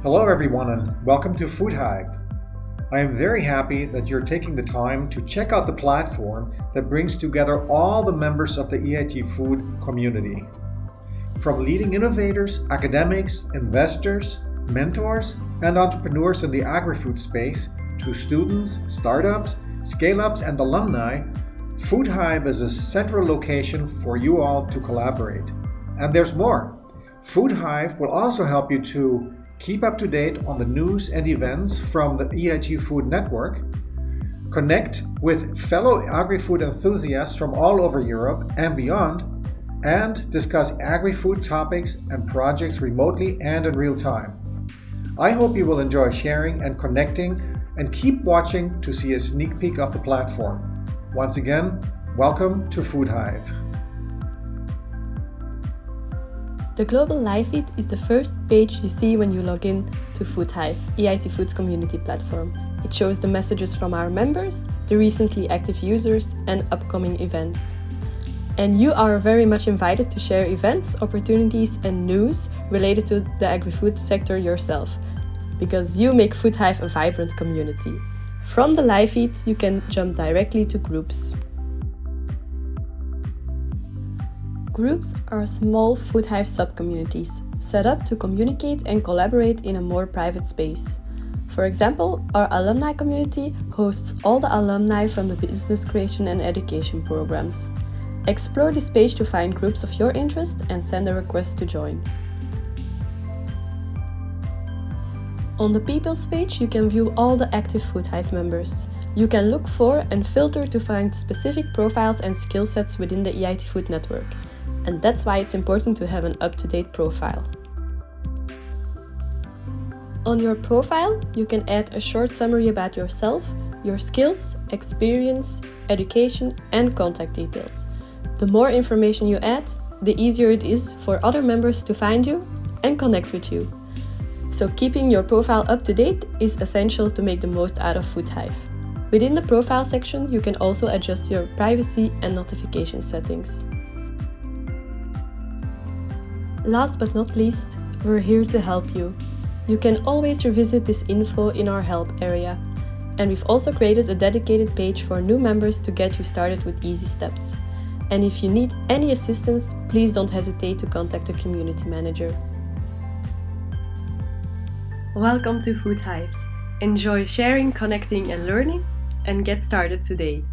Hello everyone and welcome to FoodHIVE. I am very happy that you're taking the time to check out the platform that brings together all the members of the EIT Food community. From leading innovators, academics, investors, mentors, and entrepreneurs in the agri-food space to students, startups, scale-ups, and alumni, FoodHIVE is a central location for you all to collaborate. And there's more. FoodHIVE will also help you to keep up to date on the news and events from the EIT Food network, connect with fellow agri-food enthusiasts from all over Europe and beyond, and discuss agri-food topics and projects remotely and in real time. I hope you will enjoy sharing and connecting, and keep watching to see a sneak peek of the platform. Once again, welcome to FoodHIVE. The global live feed is the first page you see when you log in to FoodHIVE, EIT Food's community platform. It shows the messages from our members, the recently active users, and upcoming events. And you are very much invited to share events, opportunities, and news related to the agri-food sector yourself, because you make FoodHIVE a vibrant community. From the live feed, you can jump directly to groups. Groups are small FoodHIVE sub-communities set up to communicate and collaborate in a more private space. For example, our alumni community hosts all the alumni from the business creation and education programs. Explore this page to find groups of your interest and send a request to join. On the People's page, you can view all the active FoodHIVE members. You can look for and filter to find specific profiles and skill sets within the EIT Food network. And that's why it's important to have an up-to-date profile. On your profile, you can add a short summary about yourself, your skills, experience, education, and contact details. The more information you add, the easier it is for other members to find you and connect with you. So keeping your profile up to date is essential to make the most out of FoodHIVE. Within the profile section, you can also adjust your privacy and notification settings. Last but not least, we're here to help you. You can always revisit this info in our help area. And we've also created a dedicated page for new members to get you started with easy steps. And if you need any assistance, please don't hesitate to contact a community manager. Welcome to FoodHIVE. Enjoy sharing, connecting, and learning, and get started today.